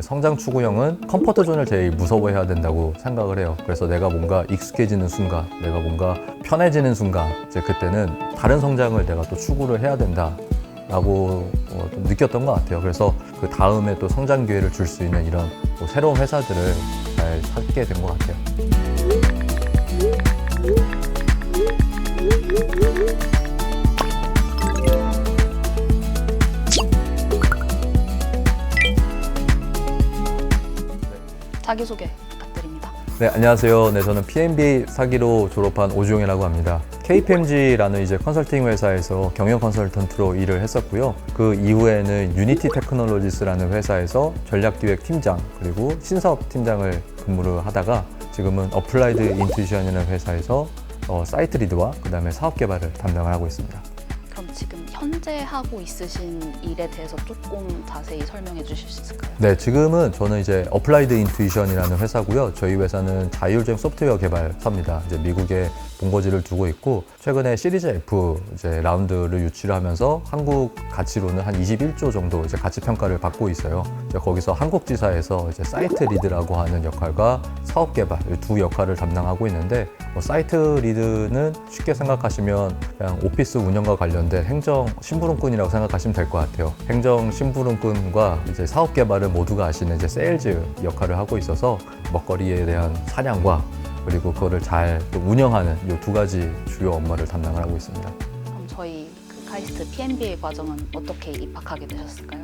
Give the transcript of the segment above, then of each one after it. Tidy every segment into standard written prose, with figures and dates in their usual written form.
성장 추구형은 컴포트 존을 제일 무서워해야 된다고 생각을 해요. 그래서 내가 뭔가 익숙해지는 순간, 내가 뭔가 편해지는 순간, 이제 그때는 다른 성장을 내가 또 추구를 해야 된다라고 좀 느꼈던 것 같아요. 그래서 그 다음에 또 성장 기회를 줄 수 있는 이런 또 새로운 회사들을 잘 찾게 된 것 같아요. 자기소개 부탁드립니다. 네, 안녕하세요. 네, 저는 PMBA 사기로 졸업한 오주용이라고 합니다. KPMG라는 이제 컨설팅 회사에서 경영 컨설턴트로 일을 했었고요. 그 이후에는 유니티 테크놀로지스라는 회사에서 전략기획 팀장 그리고 신사업 팀장을 근무를 하다가 지금은 어플라이드 인투이션이라는 회사에서 사이트 리드와 그다음에 사업 개발을 담당을 하고 있습니다. 그럼 지금 현재 하고 있으신 일에 대해서 조금 자세히 설명해 주실 수 있을까요? 네, 지금은 저는 이제 어플라이드 인투이션이라는 회사고요. 저희 회사는 자율주행 소프트웨어 개발사입니다. 이제 미국에 본거지를 두고 있고 최근에 시리즈 F 이제 라운드를 유치를 하면서 한국 가치로는 한 21조 정도 이제 가치 평가를 받고 있어요. 이제 거기서 한국지사에서 이제 사이트 리드라고 하는 역할과 사업 개발 이 두 역할을 담당하고 있는데 사이트 리드는 쉽게 생각하시면 그냥 오피스 운영과 관련된 행정 심부름꾼이라고 생각하시면 될 것 같아요. 행정 심부름꾼과 이제 사업 개발은 모두가 아시는 이제 세일즈 역할을 하고 있어서 먹거리에 대한 사냥과 그리고 그거를 잘 또 운영하는 이 두 가지 주요 업무를 담당을 하고 있습니다. 그럼 저희 그 카이스트 PMBA 과정은 어떻게 입학하게 되셨을까요?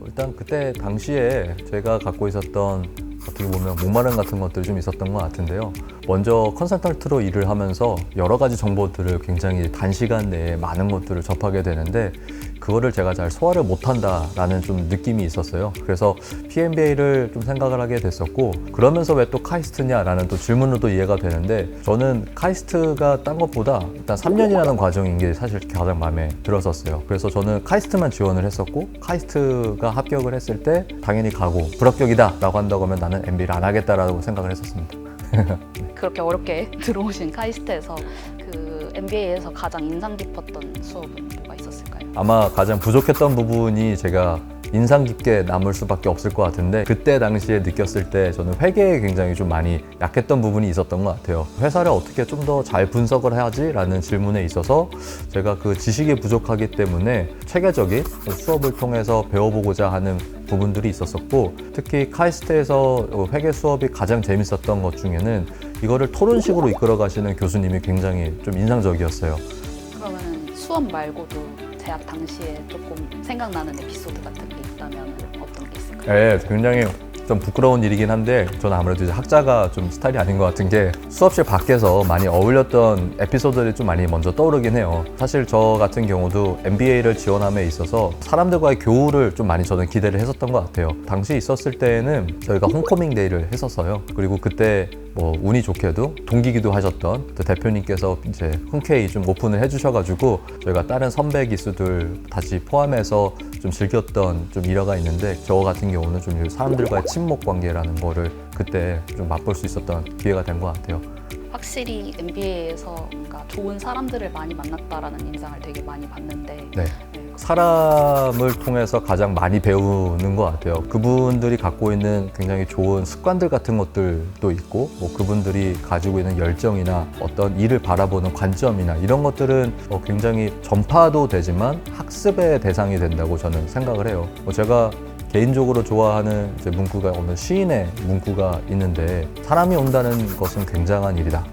일단 그때 당시에 제가 갖고 있었던 어떻게 보면 목마름 같은 것들이 좀 있었던 것 같은데요. 먼저 컨설턴트로 일을 하면서 여러 가지 정보들을 굉장히 단시간 내에 많은 것들을 접하게 되는데 그거를 제가 잘 소화를 못한다라는 좀 느낌이 있었어요. 그래서 PMBA를 좀 생각을 하게 됐었고 그러면서 왜 또 카이스트냐라는 또 질문으로도 이해가 되는데 저는 카이스트가 딴 것보다 일단 3년이라는 과정인 게 사실 가장 마음에 들었었어요. 그래서 저는 카이스트만 지원을 했었고 카이스트가 합격을 했을 때 당연히 가고 불합격이다 라고 한다고 하면 나는 MBA를 안 하겠다라고 생각을 했었습니다. 그렇게 어렵게 들어오신 카이스트에서 그 MBA에서 가장 인상 깊었던 수업은 뭐가 있었을까요? 아마 가장 부족했던 부분이 제가 인상 깊게 남을 수밖에 없을 것 같은데 그때 당시에 느꼈을 때 저는 회계에 굉장히 좀 많이 약했던 부분이 있었던 것 같아요. 회사를 어떻게 좀 더 잘 분석을 해야지? 라는 질문에 있어서 제가 그 지식이 부족하기 때문에 체계적인 수업을 통해서 배워보고자 하는 부분들이 있었었고 특히 카이스트에서 회계 수업이 가장 재밌었던 것 중에는 이거를 토론식으로 이끌어 가시는 교수님이 굉장히 좀 인상적이었어요. 그러면 수업 말고도 재학 당시에 조금 생각나는 에피소드 같은 게 있다면 어떤 게 있을까요? 네, 굉장히 좀 부끄러운 일이긴 한데 저는 아무래도 이제 학자가 좀 스타일이 아닌 것 같은 게 수업실 밖에서 많이 어울렸던 에피소드들이 좀 많이 먼저 떠오르긴 해요. 사실 저 같은 경우도 MBA를 지원함에 있어서 사람들과의 교우를 좀 많이 저는 기대를 했었던 것 같아요. 당시 있었을 때에는 저희가 홈커밍 데이를 했었어요. 그리고 그때 운이 좋게도 동기기도 하셨던 대표님께서 이제 흔쾌히 좀 오픈을 해주셔가지고 저희가 다른 선배 기수들 다시 포함해서 좀 즐겼던 좀 일화가 있는데 저 같은 경우는 좀 사람들과의 친목 관계라는 거를 그때 좀 맛볼 수 있었던 기회가 된 것 같아요. 확실히 MBA에서 뭔가 좋은 사람들을 많이 만났다라는 인상을 되게 많이 받는데 네. 사람을 통해서 가장 많이 배우는 것 같아요. 그분들이 갖고 있는 굉장히 좋은 습관들 같은 것들도 있고 그분들이 가지고 있는 열정이나 어떤 일을 바라보는 관점이나 이런 것들은 굉장히 전파도 되지만 학습의 대상이 된다고 저는 생각을 해요. 제가 개인적으로 좋아하는 이제 문구가 어느 시인의 문구가 있는데 사람이 온다는 것은 굉장한 일이다.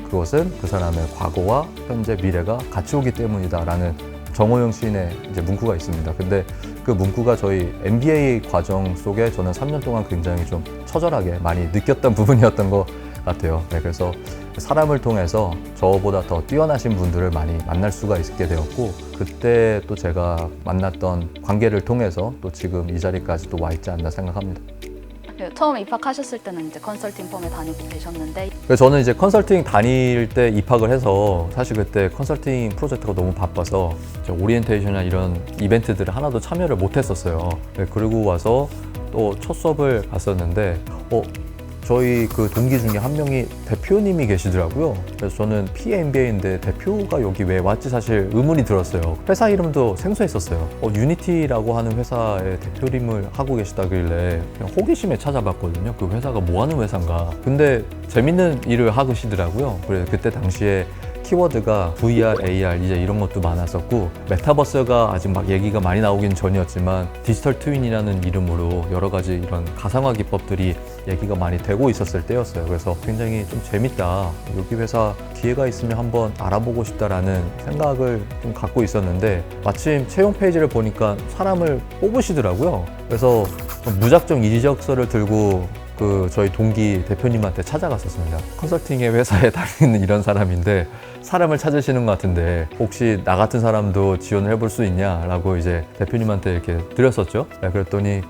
그것은 그 사람의 과거와 현재, 미래가 같이 오기 때문이다 라는 정호영 시인의 이제 문구가 있습니다. 근데 그 문구가 저희 MBA 과정 속에 저는 3년 동안 굉장히 좀 처절하게 많이 느꼈던 부분이었던 것 같아요. 네, 그래서 사람을 통해서 저보다 더 뛰어나신 분들을 많이 만날 수가 있게 되었고 그때 또 제가 만났던 관계를 통해서 또 지금 이 자리까지 또 와 있지 않나 생각합니다. 처음에 입학하셨을 때는 이제 컨설팅 펌에 다니고 계셨는데 저는 이제 컨설팅 다닐 때 입학을 해서 사실 그때 컨설팅 프로젝트가 너무 바빠서 오리엔테이션이나 이런 이벤트들을 하나도 참여를 못 했었어요. 네, 그리고 와서 또 첫 수업을 갔었는데 저희 그 동기 중에 한 명이 대표님이 계시더라고요. 그래서 저는 PMBA인데 대표가 여기 왜 왔지 사실 의문이 들었어요. 회사 이름도 생소했었어요. 유니티라고 하는 회사의 대표님을 하고 계시다길래 그냥 호기심에 찾아봤거든요. 그 회사가 뭐 하는 회사인가. 근데 재밌는 일을 하시더라고요. 그래서 그때 당시에 키워드가 VR, AR 이제 이런 것도 많았었고 메타버스가 아직 막 얘기가 많이 나오긴 전이었지만 디지털 트윈이라는 이름으로 여러 가지 이런 가상화 기법들이 얘기가 많이 되고 있었을 때였어요. 그래서 굉장히 좀 재밌다. 여기 회사 기회가 있으면 한번 알아보고 싶다라는 생각을 좀 갖고 있었는데 마침 채용 페이지를 보니까 사람을 뽑으시더라고요. 그래서 무작정 이력서를 들고 저희 동기 대표님한테 찾아갔었습니다. 컨설팅의 회사에 다니는 이런 사람인데 사람을 찾으시는 것 같은데 혹시 나 같은 사람도 지원을 해볼 수 있냐라고 이제 대표님한테 이렇게 드렸었죠. 네, 그랬더니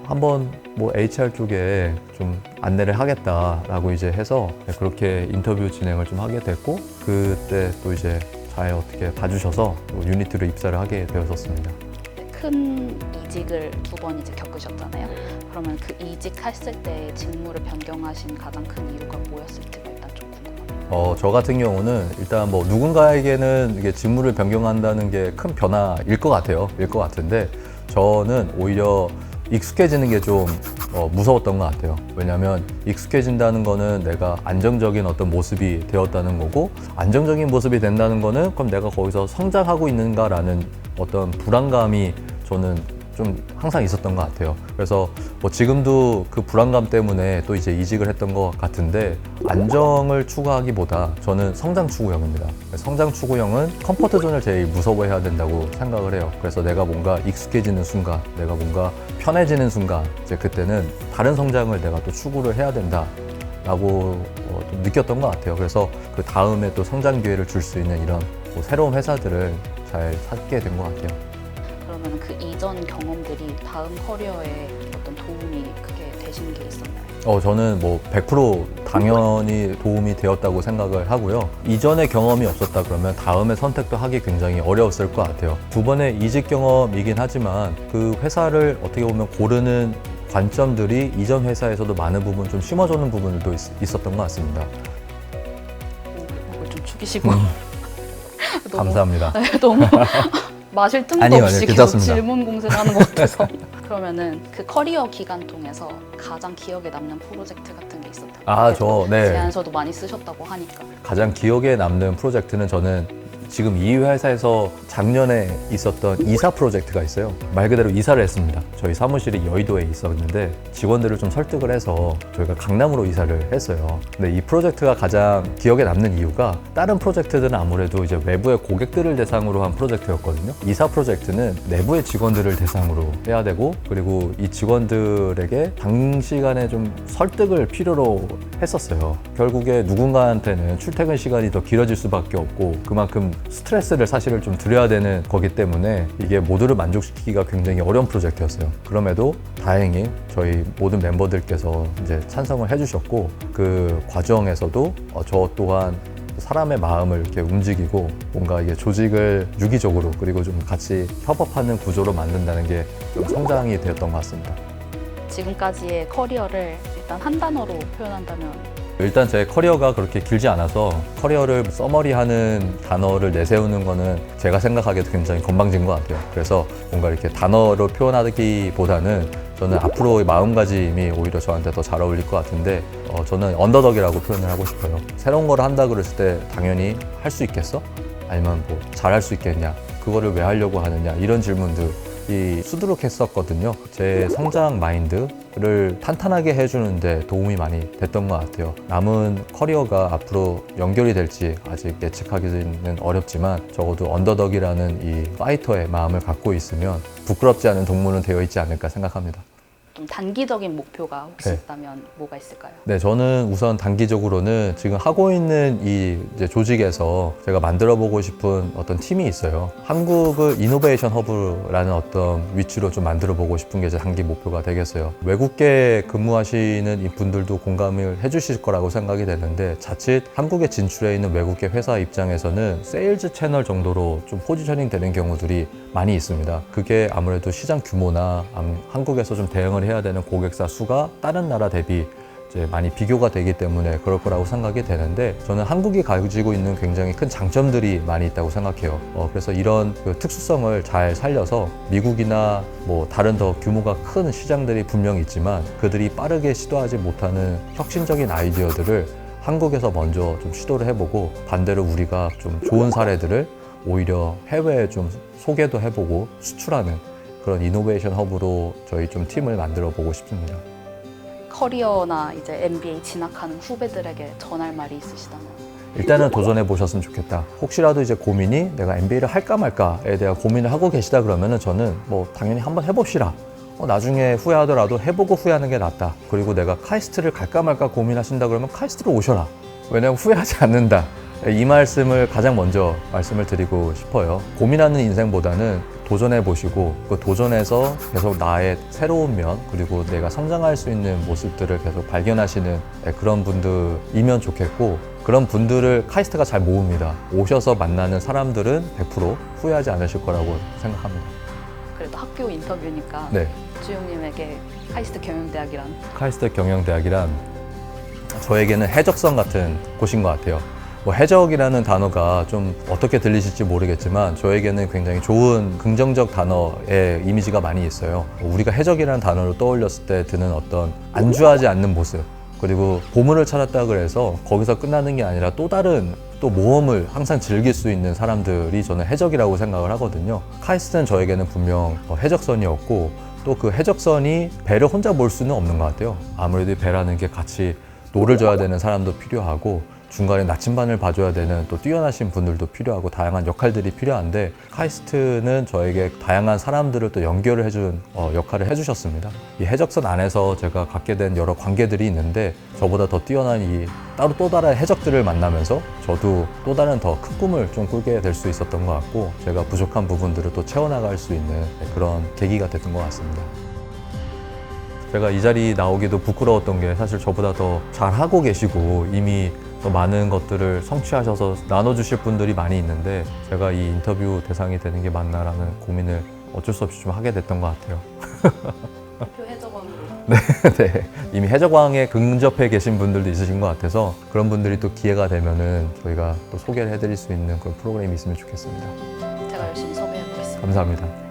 한번 뭐 HR 쪽에 좀 안내를 하겠다라고 이제 해서 그렇게 인터뷰 진행을 좀 하게 됐고 그때 또 이제 잘 어떻게 봐주셔서 유니티로 입사를 하게 되었었습니다. 큰 이직을 2번 이제 겪으셨잖아요. 그러면 그 이직했을 때 직무를 변경하신 가장 큰 이유가 뭐였을지가 일단 좀 궁금합니다. 저 같은 경우는 일단 뭐 누군가에게는 이게 직무를 변경한다는 게 큰 변화일 것 같아요. 일 것 같은데 저는 오히려 익숙해지는 게 좀 무서웠던 것 같아요. 왜냐하면 익숙해진다는 거는 내가 안정적인 어떤 모습이 되었다는 거고 안정적인 모습이 된다는 거는 그럼 내가 거기서 성장하고 있는가라는 어떤 불안감이 저는 좀 항상 있었던 것 같아요. 그래서 뭐 지금도 그 불안감 때문에 또 이제 이직을 했던 것 같은데 안정을 추구하기보다 저는 성장 추구형입니다. 성장 추구형은 컴포트 존을 제일 무서워해야 된다고 생각을 해요. 그래서 내가 뭔가 익숙해지는 순간, 내가 뭔가 편해지는 순간 이제 그때는 다른 성장을 내가 또 추구를 해야 된다. 라고 좀 느꼈던 것 같아요. 그래서 그 다음에 또 성장 기회를 줄 수 있는 이런 뭐 새로운 회사들을 잘 찾게 된 것 같아요. 그러면 그 이전 경험들이 다음 커리어에 어떤 도움이 크게 되신 게 있었나요? 저는 뭐 100% 당연히 도움이 되었다고 생각을 하고요. 이전에 경험이 없었다 그러면 다음에 선택도 하기 굉장히 어려웠을 것 같아요. 2번의 이직 경험이긴 하지만 그 회사를 어떻게 보면 고르는 관점들이 이전 회사에서도 많은 부분 좀 심어주는 부분들도 있었던 것 같습니다. 목을 좀 축이시고 너무, 감사합니다. 네, 너무 마실 틈도 아니요, 없이 계속 괜찮습니다. 질문 공세를 하는 것 같아서 그러면은 그 커리어 기간 통해서 가장 기억에 남는 프로젝트 같은 게 있었다고 네. 제안서도 많이 쓰셨다고 하니까 가장 기억에 남는 프로젝트는 저는 지금 이 회사에서 작년에 있었던 이사 프로젝트가 있어요. 말 그대로 이사를 했습니다. 저희 사무실이 여의도에 있었는데 직원들을 좀 설득을 해서 저희가 강남으로 이사를 했어요. 근데 이 프로젝트가 가장 기억에 남는 이유가 다른 프로젝트들은 아무래도 이제 외부의 고객들을 대상으로 한 프로젝트였거든요. 이사 프로젝트는 내부의 직원들을 대상으로 해야 되고 그리고 이 직원들에게 단시간에 좀 설득을 필요로 했었어요. 결국에 누군가한테는 출퇴근 시간이 더 길어질 수밖에 없고 그만큼 스트레스를 사실은 좀 줄여야 되는 거기 때문에 이게 모두를 만족시키기가 굉장히 어려운 프로젝트였어요. 그럼에도 다행히 저희 모든 멤버들께서 이제 찬성을 해주셨고 그 과정에서도 저 또한 사람의 마음을 이렇게 움직이고 뭔가 이게 조직을 유기적으로 그리고 좀 같이 협업하는 구조로 만든다는 게 좀 성장이 되었던 것 같습니다. 지금까지의 커리어를 일단 한 단어로 표현한다면 일단 제 커리어가 그렇게 길지 않아서 커리어를 서머리하는 단어를 내세우는 거는 제가 생각하기에도 굉장히 건방진 것 같아요. 그래서 뭔가 이렇게 단어로 표현하기보다는 저는 앞으로의 마음가짐이 오히려 저한테 더 잘 어울릴 것 같은데 저는 언더덕이라고 표현을 하고 싶어요. 새로운 걸 한다 그랬을 때 당연히 할 수 있겠어? 아니면 뭐 잘할 수 있겠냐? 그거를 왜 하려고 하느냐? 이런 질문들이 수두룩했었거든요. 제 성장 마인드를 탄탄하게 해주는데 도움이 많이 됐던 것 같아요. 남은 커리어가 앞으로 연결이 될지 아직 예측하기는 어렵지만 적어도 언더덕이라는 이 파이터의 마음을 갖고 있으면 부끄럽지 않은 동무는 되어 있지 않을까 생각합니다. 좀 단기적인 목표가 혹시 네. 있다면 뭐가 있을까요? 네, 저는 우선 단기적으로는 지금 하고 있는 이 이제 조직에서 제가 만들어 보고 싶은 어떤 팀이 있어요. 한국을 이노베이션 허브라는 어떤 위치로 좀 만들어 보고 싶은 게 제 단기 목표가 되겠어요. 외국계 근무하시는 이 분들도 공감을 해주실 거라고 생각이 되는데 자칫 한국에 진출해 있는 외국계 회사 입장에서는 세일즈 채널 정도로 좀 포지셔닝 되는 경우들이 많이 있습니다. 그게 아무래도 시장 규모나 한국에서 좀 대응을 해야 되는 고객사 수가 다른 나라 대비 이제 많이 비교가 되기 때문에 그럴 거라고 생각이 되는데 저는 한국이 가지고 있는 굉장히 큰 장점들이 많이 있다고 생각해요. 그래서 이런 그 특수성을 잘 살려서 미국이나 뭐 다른 더 규모가 큰 시장들이 분명히 있지만 그들이 빠르게 시도하지 못하는 혁신적인 아이디어들을 한국에서 먼저 좀 시도를 해보고 반대로 우리가 좀 좋은 사례들을 오히려 해외에 좀 소개도 해보고 수출하는 그런 이노베이션 허브로 저희 좀 팀을 만들어 보고 싶습니다. 커리어나 이제 MBA 진학하는 후배들에게 전할 말이 있으시다면? 일단은 도전해 보셨으면 좋겠다. 혹시라도 이제 고민이 내가 MBA를 할까 말까에 대한 고민을 하고 계시다 그러면은 저는 뭐 당연히 한번 해봅시다. 나중에 후회하더라도 해보고 후회하는 게 낫다. 그리고 내가 카이스트를 갈까 말까 고민하신다 그러면 카이스트로 오셔라. 왜냐면 후회하지 않는다. 이 말씀을 가장 먼저 말씀을 드리고 싶어요. 고민하는 인생보다는 도전해 보시고 그 도전에서 계속 나의 새로운 면 그리고 내가 성장할 수 있는 모습들을 계속 발견하시는 그런 분들이면 좋겠고 그런 분들을 카이스트가 잘 모읍니다. 오셔서 만나는 사람들은 100% 후회하지 않으실 거라고 생각합니다. 그래도 학교 인터뷰니까 네. 주용님에게 카이스트 경영대학이란? 카이스트 경영대학이란 저에게는 해적선 같은 곳인 것 같아요. 뭐 해적이라는 단어가 좀 어떻게 들리실지 모르겠지만 저에게는 굉장히 좋은 긍정적 단어의 이미지가 많이 있어요. 우리가 해적이라는 단어를 떠올렸을 때 드는 어떤 안주하지 않는 모습 그리고 보물을 찾았다 그래서 거기서 끝나는 게 아니라 또 다른 또 모험을 항상 즐길 수 있는 사람들이 저는 해적이라고 생각을 하거든요. 카이스트는 저에게는 분명 해적선이었고 또 그 해적선이 배를 혼자 몰 수는 없는 것 같아요. 아무래도 이 배라는 게 같이 노를 져야 되는 사람도 필요하고 중간에 나침반을 봐줘야 되는 또 뛰어나신 분들도 필요하고 다양한 역할들이 필요한데 카이스트는 저에게 다양한 사람들을 또 연결을 해준 역할을 해주셨습니다. 이 해적선 안에서 제가 갖게 된 여러 관계들이 있는데 저보다 더 뛰어난 이 따로 또 다른 해적들을 만나면서 저도 또 다른 더 큰 꿈을 좀 꾸게 될 수 있었던 것 같고 제가 부족한 부분들을 또 채워나갈 수 있는 그런 계기가 됐던 것 같습니다. 제가 이 자리 나오기도 부끄러웠던 게 사실 저보다 더 잘하고 계시고 이미 더 많은 것들을 성취하셔서 나눠주실 분들이 많이 있는데 제가 이 인터뷰 대상이 되는 게 맞나라는 고민을 어쩔 수 없이 좀 하게 됐던 것 같아요. 대표 해적원으로. 네. 이미 해적왕에 근접해 계신 분들도 있으신 것 같아서 그런 분들이 또 기회가 되면은 저희가 또 소개를 해드릴 수 있는 그런 프로그램이 있으면 좋겠습니다. 제가 열심히 섭외해보겠습니다. 감사합니다.